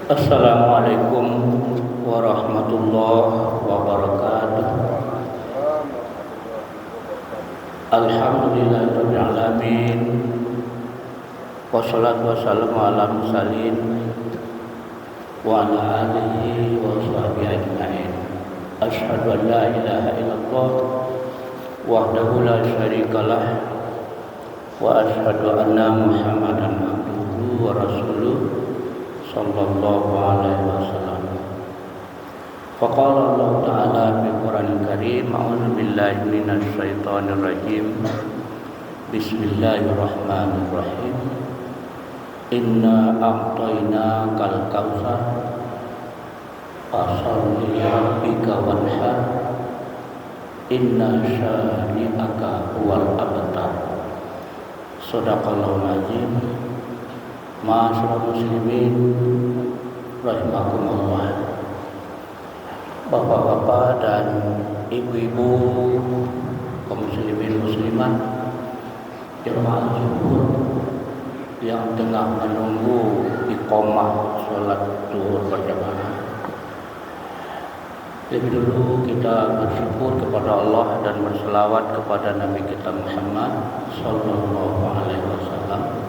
Assalamualaikum warahmatullahi wabarakatuh. Alhamdulillahirabbil alamin. Wassalatu wassalamu ala mursalin wa ala alihi wa sahbihi ajmain. Asyhadu an la ilaha illallah wahdahu la syarikalah wa asyhadu anna Muhammadan abduhu wa rasuluh sallallahu alaihi wasallam. Faqala Allah Ta'ala fil Qur'anil Karim, a'udzu billahi minasy syaithanir rajim. Bismillahirrahmanirrahim. Inna a'tainakal kautsar fasholli li rabbika wanhar inna syani'aka huwal abtar. Shadaqallahul azim. Ma'asyiral muslimin rahimakumullah. Bapak-bapak dan ibu-ibu kaum muslimin muslimat jemaah zuhur yang tengah menunggu iqamah salat zuhur berjamaah. Lebih dulu kita bersyukur kepada Allah dan berselawat kepada Nabi kita Muhammad sallallahu alaihi wasallam.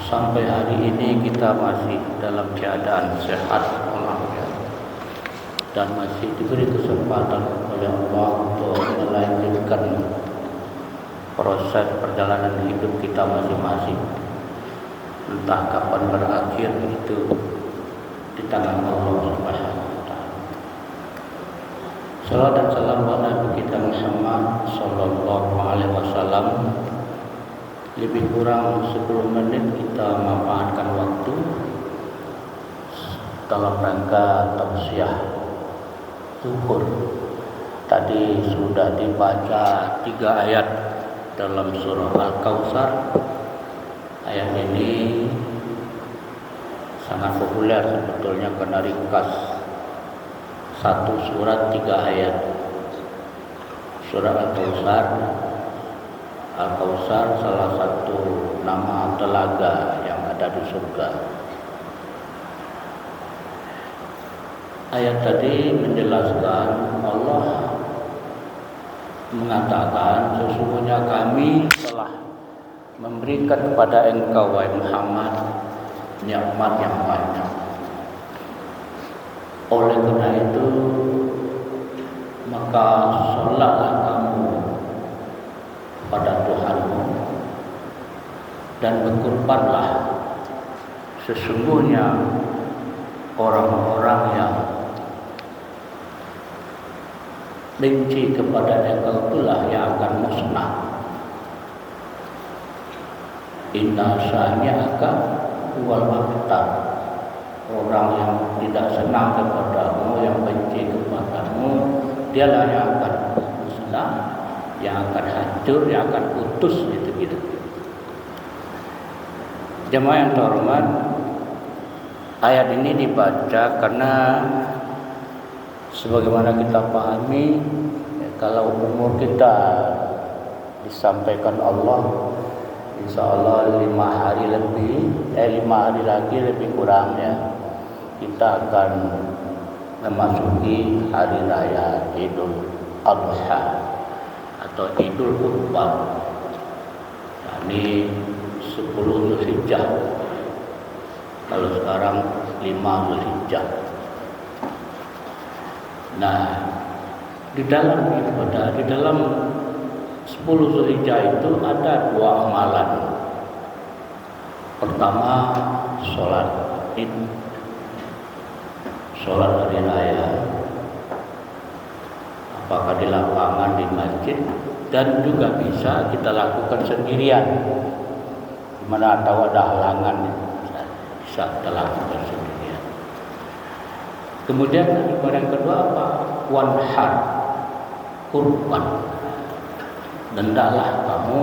Sampai hari ini kita masih dalam keadaan sehat dan masih diberi kesempatan oleh Allah untuk melanjutkan proses perjalanan hidup kita masing-masing. Entah kapan berakhir itu di tangan Allah Subhanahu wa taala. Salawat dan salam kepada Nabi kita Muhammad sallallahu alaihi wasallam. Lebih kurang 10 menit kita memanfaatkan waktu dalam rangka tausiah zuhur. Tadi sudah dibaca 3 ayat dalam surah Al-Kautsar. Ayat ini sangat populer sebetulnya karena ringkas, satu surat 3 ayat. Surah Al-Kautsar salah satu nama telaga yang ada di surga. Ayat tadi menjelaskan Allah mengatakan sesungguhnya kami telah memberikan kepada engkau wahai Muhammad nikmat yang banyak. Oleh karena itu maka sholatlah kamu pada Tuhanmu dan berkurbanlah. Sesungguhnya orang-orang yang benci kepada engkau itulah yang akan musnah. Inna syani'aka huwal abtar. Orang yang tidak senang kepadamu, yang benci kepadamu, dialah yang akan musnah, yang akan hancur, yang akan putus gitu-gitu. Jemaah yang terhormat, ayat ini dibaca karena sebagaimana kita pahami, kalau umur kita disampaikan Allah, insya Allah 5 hari lagi lebih kurang ya, kita akan memasuki hari raya Idul Adha atau Idul Kurban. Ini 10 Zulhijjah. Kalau sekarang 5 Zulhijjah. Nah, di dalam 10 Zulhijjah itu ada 2 amalan. Pertama, sholat Id, sholat hari raya, apakah di lapangan, di masjid, dan juga bisa kita lakukan sendirian. Di mana tahu ada halangan, bisa kita lakukan sendirian. Kemudian yang kedua apa? Wanhar, kurban. Dan hendaklah kamu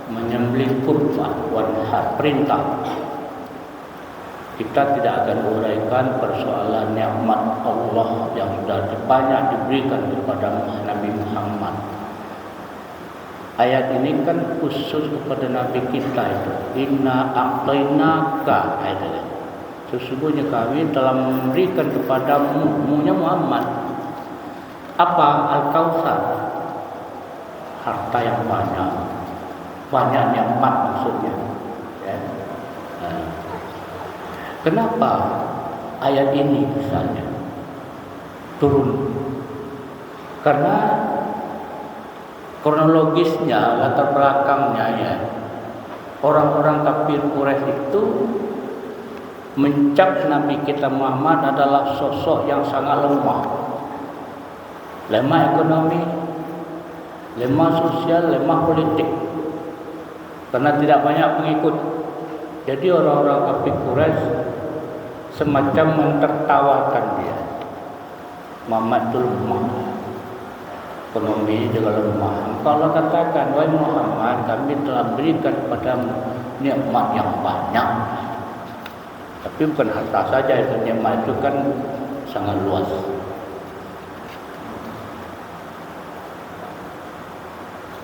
menyembelih kurban. Wanhar, perintah. Kita tidak akan uraikan persoalan nikmat Allah yang sudah banyak diberikan kepada Nabi Muhammad. Ayat ini kan khusus kepada Nabi kita itu. Inna a'tainaka, ayat ini. sesungguhnya kami telah memberikan kepadamu Muhammad apa? Al-Kautsar, harta yang banyak nikmat maksudnya. Ya. Nah, kenapa ayat ini misalnya turun? Karena kronologisnya, latar belakangnya ya, orang-orang kafir Quraisy itu mencap Nabi kita Muhammad adalah sosok yang sangat lemah ekonomi, lemah sosial, lemah politik, karena tidak banyak pengikut. Jadi orang-orang kafir Quraisy semacam mentertawakan dia. Muhammad itu lemah, ekonomi juga lemah. Kalau katakan, wahai Muhammad, kami telah berikan kepadamu nikmat yang banyak. Tapi bukan harta saja, itu nikmat itu kan sangat luas.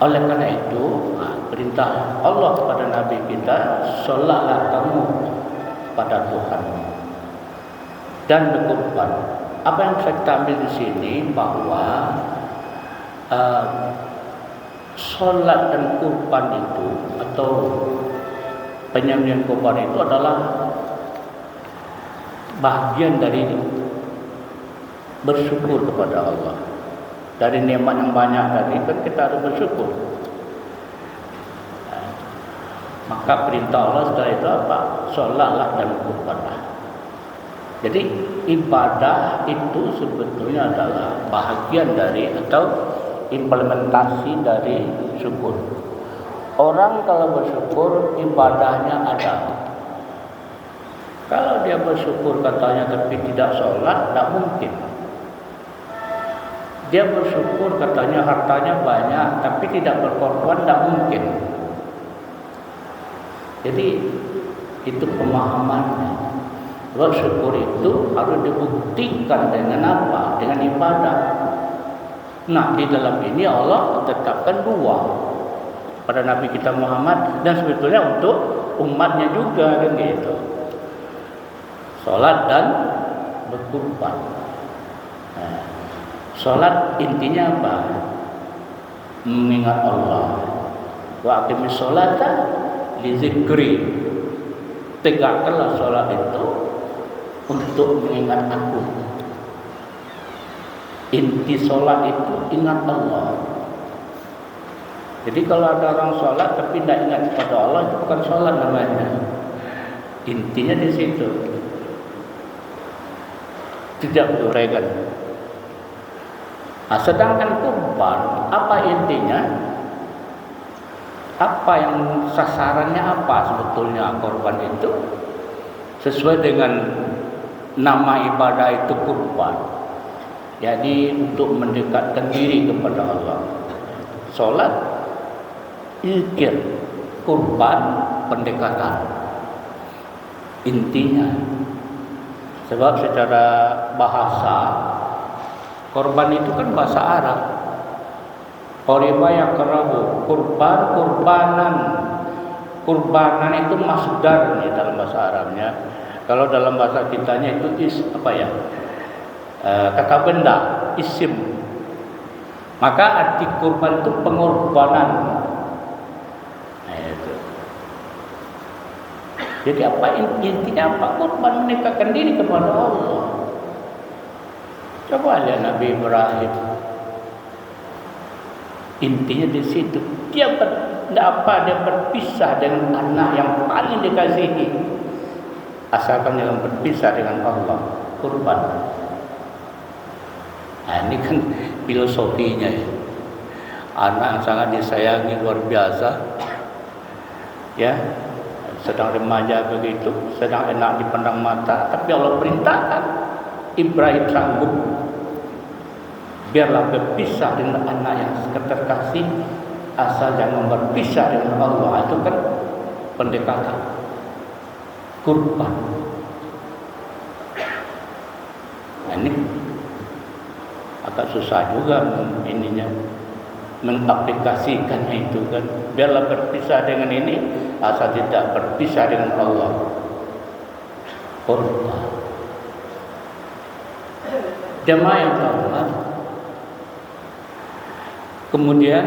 Oleh karena itu, perintah Allah kepada Nabi kita, solatlah kamu pada Tuhan dan berkorban. Apa yang saya ambil di sini bahwa solat dan kurban itu atau penyembelihan kurban itu adalah bagian dari bersyukur kepada Allah. Dari nikmat yang banyak tadi kan kita harus bersyukur. Maka perintah Allah setelah itu apa? Solatlah dan kurbanlah. Jadi ibadah itu sebetulnya adalah bahagian dari atau implementasi dari syukur. Orang kalau bersyukur ibadahnya ada. Kalau dia bersyukur katanya tapi tidak sholat, tidak mungkin. Dia bersyukur katanya hartanya banyak tapi tidak berkorban, tidak mungkin. Jadi itu pemahamannya. Bersyukur itu harus dibuktikan dengan apa? Dengan ibadah. Nah, di dalam ini Allah tetapkan dua pada Nabi kita Muhammad dan sebetulnya untuk umatnya juga kan gitu. Salat dan berkurban. Nah, salat intinya apa? Mengingat Allah. Wa aqimis sholata li dzikri. Tegakkanlah salat itu untuk mengingat aku. Inti sholat itu ingat Allah. Jadi kalau ada orang sholat tapi tidak ingat kepada Allah, itu bukan sholat namanya. Intinya di situ. Tidak beruraikan. Nah, sedangkan kurban, apa intinya? Apa yang sasarannya apa sebetulnya korban itu? Sesuai dengan nama ibadah itu kurban. Jadi untuk mendekatkan diri kepada Allah. Salat zikir, kurban pendekatan. Intinya. Sebab secara bahasa korban itu kan bahasa Arab. Qoriba yakrahu, kurban, kurbanan. Kurbanan itu masdar nih dalam bahasa Arabnya. Kalau dalam bahasa kitanya itu kata benda, isim. Maka arti kurban itu pengorbanan. Nah, itu. Jadi apa intinya apa? Kurban mendekatkan diri kepada Allah. Coba lihat Nabi Ibrahim. Intinya di situ. Dia berpisah dengan anak yang paling dikasihi. Asalkan jangan berpisah dengan Allah. Kurban. Nah, ini kan filosofinya ya. Anak yang sangat disayangi luar biasa. Ya. Sedang remaja begitu, sedang enak dipandang mata, tapi Allah perintahkan Ibrahim sanggup. Biarlah berpisah dengan anak yang terkasih, asal jangan berpisah dengan Allah. Itu kan pendekatan kurban. Nah, ini agak susah juga mengaplikasikan itu kan. Biarlah berpisah dengan ini, asal tidak berpisah dengan Allah. kurban. Jemaah yang terhormat, kemudian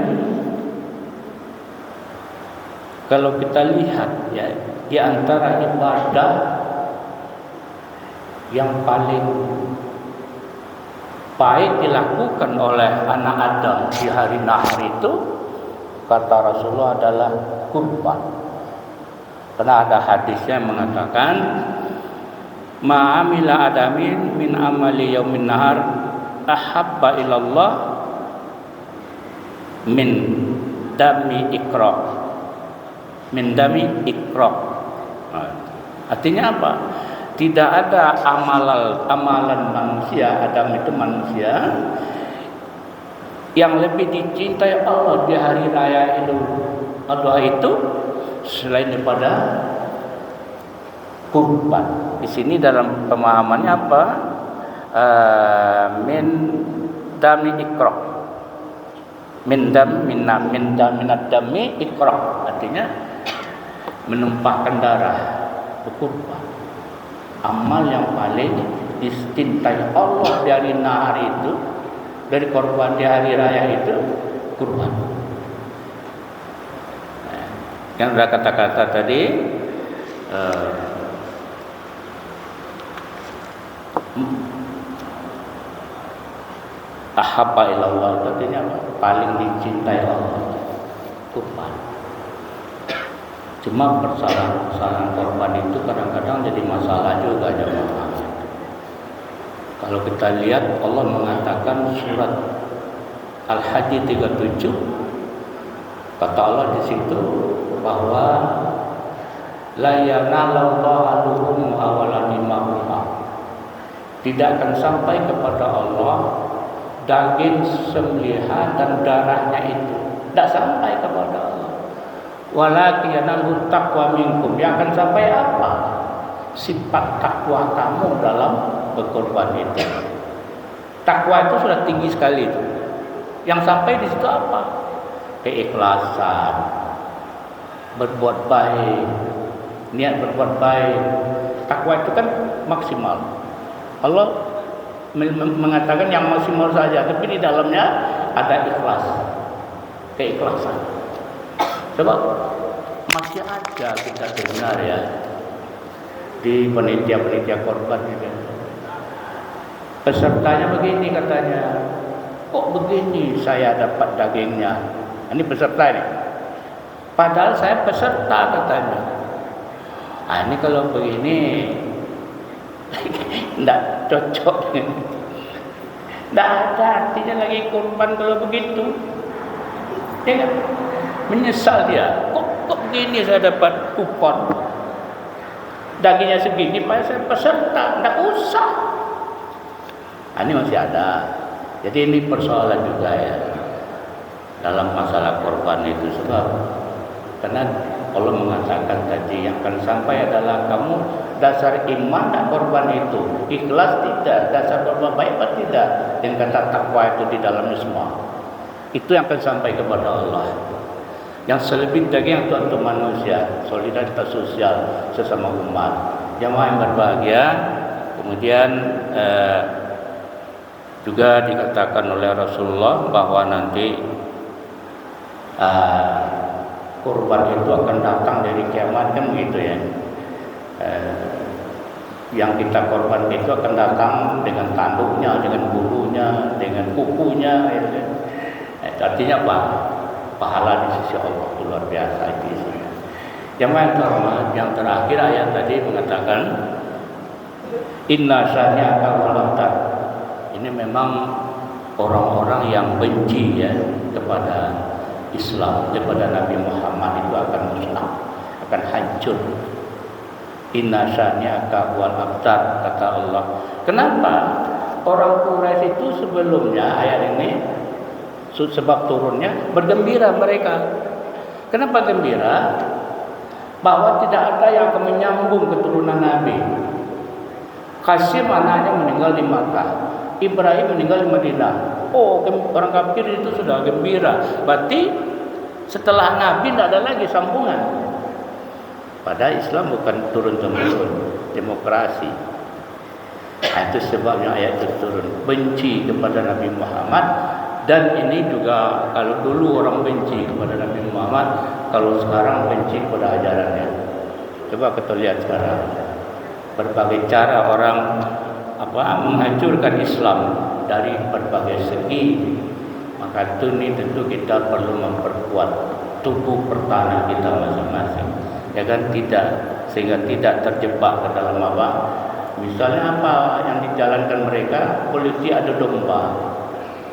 kalau kita lihat ya, di antara ibadah yang paling baik dilakukan oleh anak Adam di hari Nahar itu, kata Rasulullah, adalah kurban. Karena ada hadisnya yang mengatakan, ma'amila adamin min amali yaumin nahar ahabba ilallah min dami ikra. Min dami ikra. Artinya apa? Tidak ada amalan manusia, Adam itu manusia, yang lebih dicintai Allah di hari raya Idul Adha itu selain daripada kurban. Di sini dalam pemahamannya apa? Min dami ikra. Min dami ikra. Artinya menumpahkan darah, itu kurban. Amal yang paling dicintai Allah dari nahar itu, dari korban di hari raya itu, kurban. Yang sudah kata-kata tadi, ahabba ilallah, artinya paling dicintai Allah, kurban. Cuma persoalan korban itu kadang-kadang jadi masalah juga jemaah. Kalau kita lihat, Allah mengatakan surat Al-Hajj 37, kata Allah di situ bahwa la yanalallahu luhumuha wala dima'uha. Tidak akan sampai kepada Allah daging sembelihan dan darahnya itu. Tidak sampai kepada Allah. Walakin yanalu taqwa minkum. Yang akan sampai apa? Sifat takwa kamu dalam berkorban itu. Takwa itu sudah tinggi sekali itu. Yang sampai di situ apa? Keikhlasan, berbuat baik, niat berbuat baik. Takwa itu kan maksimal. Allah mengatakan yang maksimal saja, tapi di dalamnya ada ikhlas, keikhlasan. Sebab masih ada kita dengar ya di panitia-panitia korban gitu. Pesertanya begini katanya, kok begini saya dapat dagingnya? Ini peserta ini. Padahal saya peserta katanya. Ah, ini kalau begini tidak cocok. Tidak ada artinya lagi korban kalau begitu. Ya kan? Menyesal dia. Kok begini saya dapat kupon? Dagingnya segini, pak saya peserta, tidak usah. Nah, ini masih ada. Jadi ini persoalan juga ya dalam masalah korban itu, sebab karena Allah mengatakan tadi yang akan sampai adalah kamu dasar iman dan korban itu, ikhlas tidak, dasar korban baik atau tidak, dengan kata takwa itu di dalamnya semua. Itu yang akan sampai kepada Allah. Yang selebih daging itu untuk manusia, solidaritas sosial sesama umat. Jemaah yang berbahagia, kemudian juga dikatakan oleh Rasulullah bahwa nanti kurban itu akan datang dari kiamat, kan begitu ya. Yang kita korban itu akan datang dengan tanduknya, dengan bulunya, dengan kukunya, ya. Artinya apa? Pahala di sisi Allah itu luar biasa itu isinya. Yang terakhir ayat tadi mengatakan inna syani'aka wal abtar. Ini memang orang-orang yang benci ya kepada Islam, kepada Nabi Muhammad itu akan musnah, akan hancur. Inna syani'aka wal abtar, kata Allah. Kenapa? Orang Quraisy itu sebelumnya ayat ini sebab turunnya bergembira mereka. Kenapa gembira? Bahwa tidak ada yang akan menyambung keturunan Nabi. Qasim anaknya meninggal di Makkah, Ibrahim meninggal di Madinah. Oh, orang kafir itu sudah gembira. Berarti setelah Nabi tidak ada lagi sambungan. Padahal Islam bukan turun-temurun demokrasi. Itu sebabnya ayat itu turun, benci kepada Nabi Muhammad. Dan ini juga kalau dulu orang benci kepada Nabi Muhammad, kalau sekarang benci kepada ajarannya. Coba kita lihat sekarang, berbagai cara orang menghancurkan Islam dari berbagai segi. Maka ini tentu kita perlu memperkuat tubuh pertahanan kita masing-masing, ya kan, sehingga tidak terjebak ke dalam misalnya apa yang dijalankan mereka, polisi adu domba.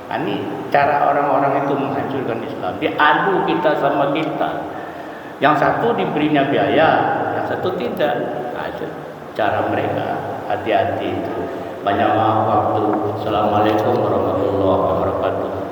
Ini cara orang-orang itu menghancurkan Islam. Diadu kita sama kita. Yang satu diberinya biaya, yang satu tidak. Cara mereka. Hati-hati itu. Banyak waktu. Assalamualaikum warahmatullahi wabarakatuh.